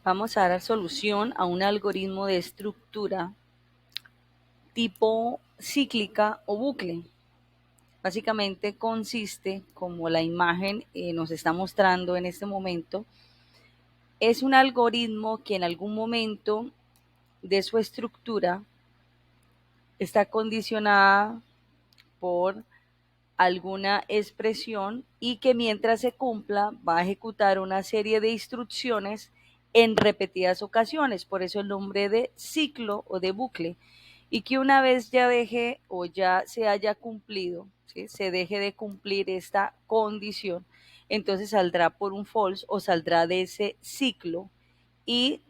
Vamos a dar solución a un algoritmo de estructura tipo cíclica o bucle. Básicamente consiste, como la imagen nos está mostrando en este momento, es un algoritmo que en algún momento de su estructura está condicionada por alguna expresión y que mientras se cumpla va a ejecutar una serie de instrucciones en repetidas ocasiones, por eso el nombre de ciclo o de bucle, y que una vez ya deje o ya se haya cumplido, ¿sí? Se deje de cumplir esta condición, entonces saldrá por un false o saldrá de ese ciclo y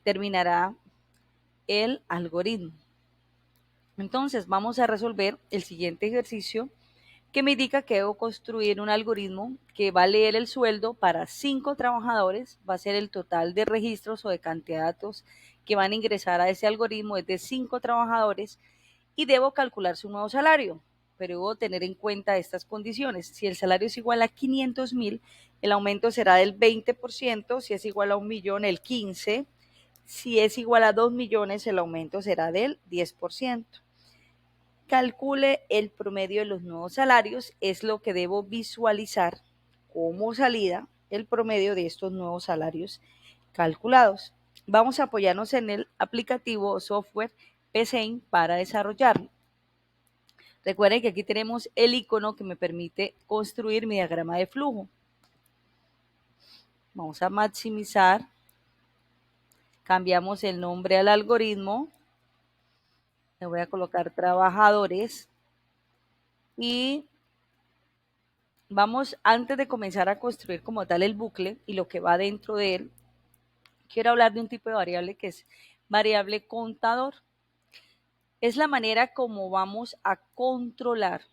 terminará el algoritmo. Entonces vamos a resolver el siguiente ejercicio que me indica que debo construir un algoritmo que va a leer el sueldo para 5 trabajadores, va a ser el total de registros o de cantidad de datos que van a ingresar a ese algoritmo, es de 5 trabajadores y debo calcular su nuevo salario, pero debo tener en cuenta estas condiciones. Si el salario es igual a 500,000, el aumento será del 20%, si es igual a 1,000,000, el 15%, si es igual a 2,000,000, el aumento será del 10%. Calcule el promedio de los nuevos salarios, es lo que debo visualizar como salida, el promedio de estos nuevos salarios calculados. Vamos a apoyarnos en el aplicativo o software PSEIN para desarrollarlo. Recuerden que aquí tenemos el icono que me permite construir mi diagrama de flujo. Vamos a maximizar, cambiamos el nombre al algoritmo, le voy a colocar trabajadores y vamos, antes de comenzar a construir como tal el bucle y lo que va dentro de él, quiero hablar de un tipo de variable que es variable contador. Es la manera como vamos a controlar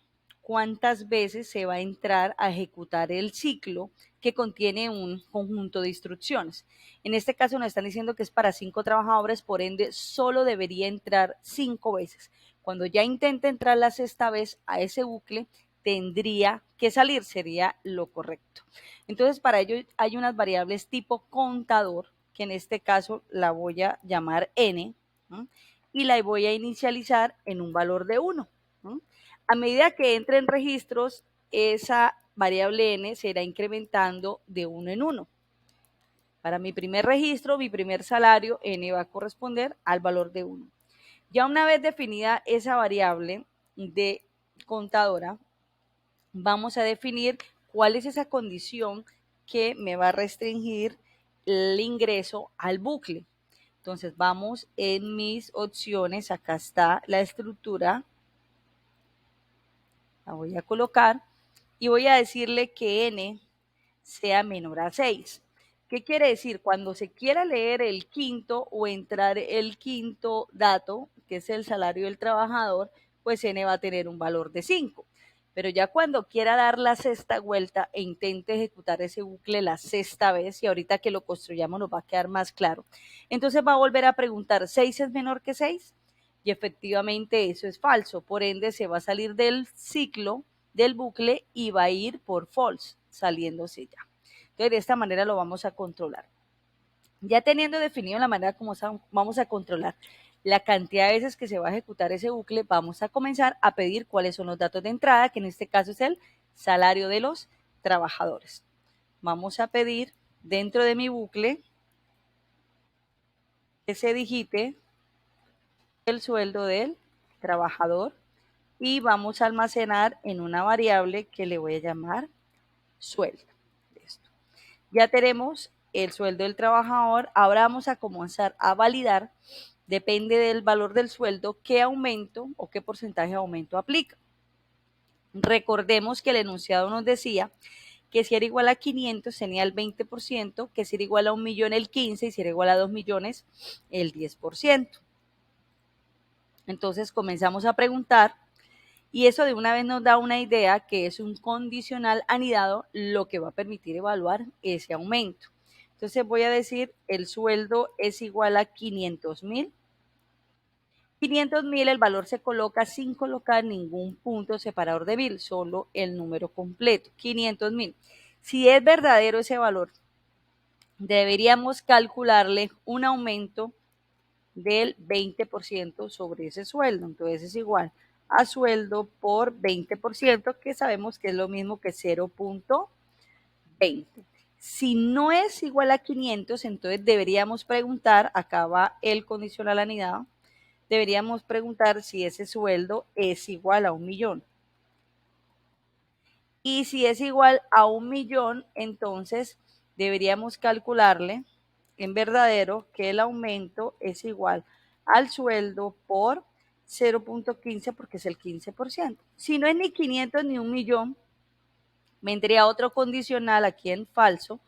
cuántas veces se va a entrar a ejecutar el ciclo que contiene un conjunto de instrucciones. En este caso nos están diciendo que es para 5 trabajadores, por ende solo debería entrar 5 veces. Cuando ya intente entrar la sexta vez a ese bucle, tendría que salir, sería lo correcto. Entonces para ello hay unas variables tipo contador, que en este caso la voy a llamar n, ¿no? Y la voy a inicializar en un valor de 1. ¿No? A medida que entre en registros, esa variable n se irá incrementando de 1 en 1. Para mi primer registro, mi primer salario, n va a corresponder al valor de 1. Ya una vez definida esa variable de contadora, vamos a definir cuál es esa condición que me va a restringir el ingreso al bucle. Entonces vamos en mis opciones, acá está la estructura, la voy a colocar y voy a decirle que n sea menor a 6. ¿Qué quiere decir? Cuando se quiera leer el quinto o entrar el quinto dato, que es el salario del trabajador, pues n va a tener un valor de 5. Pero ya cuando quiera dar la sexta vuelta e intente ejecutar ese bucle la sexta vez, y ahorita que lo construyamos nos va a quedar más claro, entonces va a volver a preguntar, ¿6 es menor que 6? Y efectivamente eso es falso, por ende se va a salir del ciclo, del bucle, y va a ir por false, saliéndose ya. Entonces de esta manera lo vamos a controlar. Ya teniendo definido la manera como vamos a controlar la cantidad de veces que se va a ejecutar ese bucle, vamos a comenzar a pedir cuáles son los datos de entrada, que en este caso es el salario de los trabajadores. Vamos a pedir dentro de mi bucle que se digite el sueldo del trabajador y vamos a almacenar en una variable que le voy a llamar sueldo. Listo. Ya tenemos el sueldo del trabajador, ahora vamos a comenzar a validar, depende del valor del sueldo, qué aumento o qué porcentaje de aumento aplica. Recordemos que el enunciado nos decía que si era igual a 500 tenía el 20%, que si era igual a 1,000,000 el 15% y si era igual a 2,000,000 el 10%. Entonces comenzamos a preguntar y eso de una vez nos da una idea que es un condicional anidado, lo que va a permitir evaluar ese aumento. Entonces voy a decir el sueldo es igual a 500,000. 500,000, el valor se coloca sin colocar ningún punto separador de 1,000, solo el número completo, 500,000. Si es verdadero ese valor deberíamos calcularle un aumento del 20% sobre ese sueldo. Entonces es igual a sueldo por 20%, que sabemos que es lo mismo que 0.20. Si no es igual a 500, entonces deberíamos preguntar, acá va el condicional anidado, deberíamos preguntar si ese sueldo es igual a 1.000.000. Y si es igual a 1.000.000, entonces deberíamos calcularle en verdadero que el aumento es igual al sueldo por 0.15, porque es el 15%. Si no es ni 500 ni 1.000.000, vendría otro condicional aquí en falso,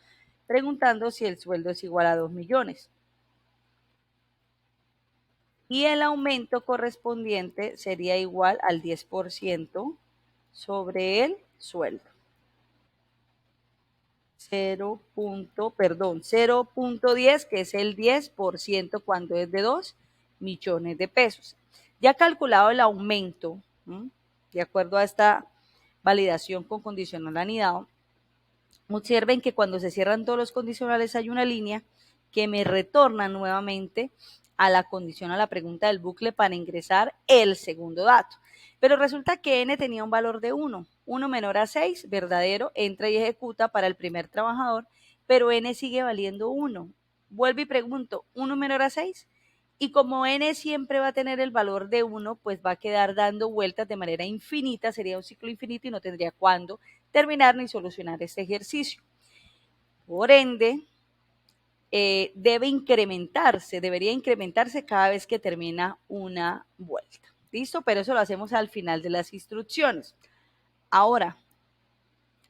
preguntando si el sueldo es igual a 2.000.000. Y el aumento correspondiente sería igual al 10% sobre el sueldo. 0.10, que es el 10% cuando es de 2.000.000 de pesos. Ya calculado el aumento, de acuerdo a esta validación con condicional anidado, observen que cuando se cierran todos los condicionales hay una línea que me retorna nuevamente a la condición, a la pregunta del bucle para ingresar el segundo dato. Pero resulta que n tenía un valor de 1. 1 menor a 6, verdadero, entra y ejecuta para el primer trabajador, pero n sigue valiendo 1. Vuelvo y pregunto, 1 menor a 6. Y como n siempre va a tener el valor de 1, pues va a quedar dando vueltas de manera infinita, sería un ciclo infinito y no tendría cuándo terminar ni solucionar este ejercicio. Por ende, debería incrementarse cada vez que termina una vuelta. ¿Listo? Pero eso lo hacemos al final de las instrucciones. Ahora,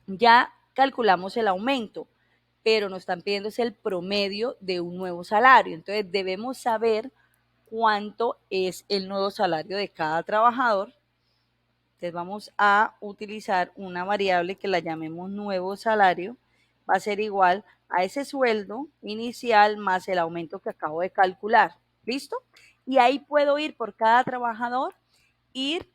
ya calculamos el aumento, pero nos están pidiendo el promedio de un nuevo salario. Entonces, debemos saber cuánto es el nuevo salario de cada trabajador. Entonces vamos a utilizar una variable que la llamemos nuevo salario. Va a ser igual a ese sueldo inicial más el aumento que acabo de calcular. ¿Listo? Y ahí puedo ir por cada trabajador, ir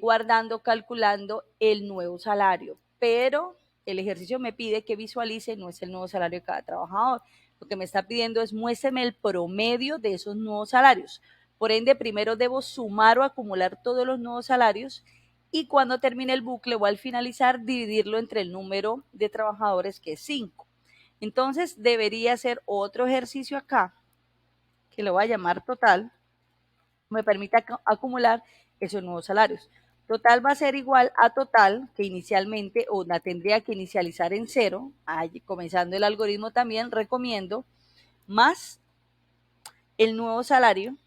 guardando, calculando el nuevo salario. Pero el ejercicio me pide que visualice, no es el nuevo salario de cada trabajador. Lo que me está pidiendo es muéstrame el promedio de esos nuevos salarios. Por ende, primero debo sumar o acumular todos los nuevos salarios y cuando termine el bucle o al finalizar, dividirlo entre el número de trabajadores, que es 5. Entonces, debería hacer otro ejercicio acá, que lo voy a llamar total, me permite acumular esos nuevos salarios. Total va a ser igual a total, que inicialmente o la tendría que inicializar en 0, comenzando el algoritmo también recomiendo, más el nuevo salario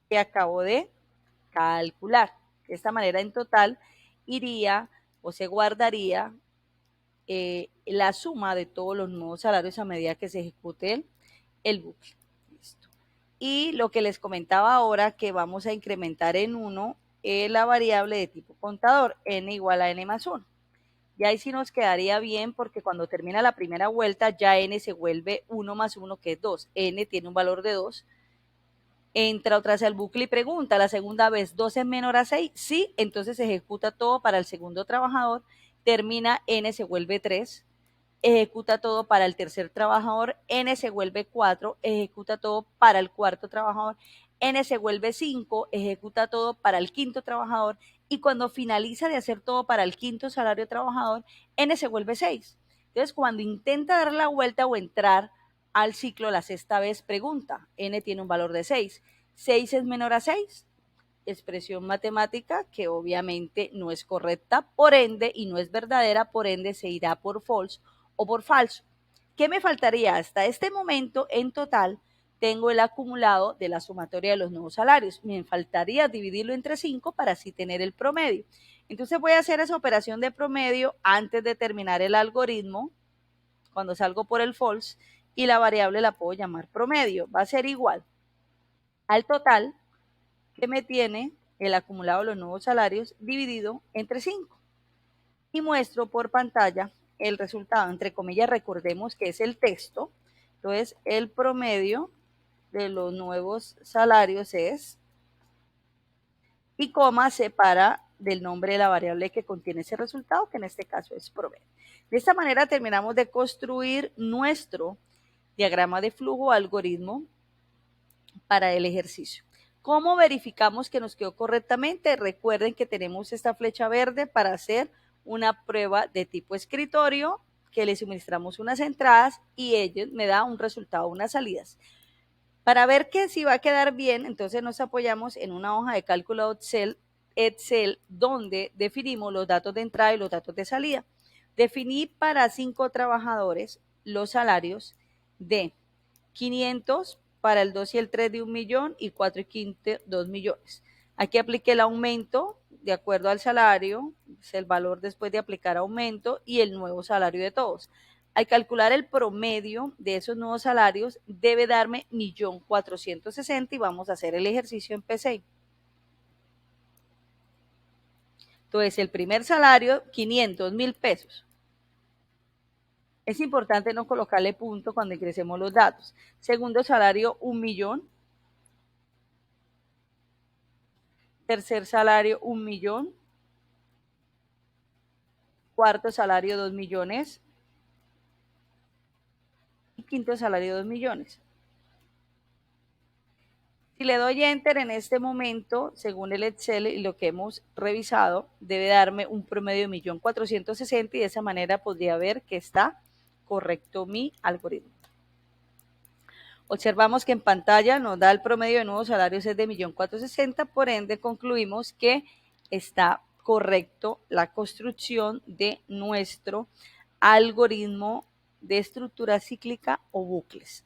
que acabo de calcular. De esta manera, en total, iría o se guardaría la suma de todos los nuevos salarios a medida que se ejecute el bucle. Listo. Y lo que les comentaba ahora, que vamos a incrementar en 1 la variable de tipo contador, n igual a n más 1. Y ahí sí nos quedaría bien, porque cuando termina la primera vuelta ya n se vuelve 1 más 1, que es 2. N tiene un valor de 2. Entra otra vez al bucle y pregunta la segunda vez, ¿2 es menor a 6? Sí, entonces se ejecuta todo para el segundo trabajador, termina, n se vuelve 3, ejecuta todo para el tercer trabajador, n se vuelve 4, ejecuta todo para el cuarto trabajador, n se vuelve 5, ejecuta todo para el quinto trabajador y cuando finaliza de hacer todo para el quinto salario trabajador, n se vuelve 6. Entonces, cuando intenta dar la vuelta o entrar al ciclo la sexta vez, pregunta, n tiene un valor de 6. ¿6 es menor a 6? Expresión matemática que obviamente no es correcta, por ende, y no es verdadera, por ende se irá por false o por falso. ¿Qué me faltaría? Hasta este momento, en total, tengo el acumulado de la sumatoria de los nuevos salarios. Me faltaría dividirlo entre 5 para así tener el promedio. Entonces voy a hacer esa operación de promedio antes de terminar el algoritmo, cuando salgo por el false, y la variable la puedo llamar promedio. Va a ser igual al total que me tiene el acumulado de los nuevos salarios dividido entre 5. Y muestro por pantalla el resultado, entre comillas, recordemos que es el texto. Entonces, el promedio de los nuevos salarios es, y coma separa del nombre de la variable que contiene ese resultado, que en este caso es promedio. De esta manera terminamos de construir nuestro diagrama de flujo algoritmo para el ejercicio. ¿Cómo verificamos que nos quedó correctamente? Recuerden que tenemos esta flecha verde para hacer una prueba de tipo escritorio, que le suministramos unas entradas y ellos me da un resultado, unas salidas. Para ver que si va a quedar bien, entonces nos apoyamos en una hoja de cálculo Excel donde definimos los datos de entrada y los datos de salida. Definí para 5 trabajadores los salarios de 500 para el 2 y el 3 de 1.000.000 y 4 y 15, 2 millones. Aquí apliqué el aumento de acuerdo al salario, es el valor después de aplicar aumento y el nuevo salario de todos. Al calcular el promedio de esos nuevos salarios, debe darme 1.460.000 y vamos a hacer el ejercicio en P6. Entonces, el primer salario, 500.000 pesos. Es importante no colocarle punto cuando ingresemos los datos. Segundo salario, 1.000.000. Tercer salario, 1.000.000. Cuarto salario, 2 millones. Y quinto salario, 2 millones. Si le doy Enter en este momento, según el Excel y lo que hemos revisado, debe darme un promedio de 1.460.000 y de esa manera podría ver que está correcto mi algoritmo. Observamos que en pantalla nos da el promedio de nuevos salarios es de 1.460.000, por ende concluimos que está correcto la construcción de nuestro algoritmo de estructura cíclica o bucles.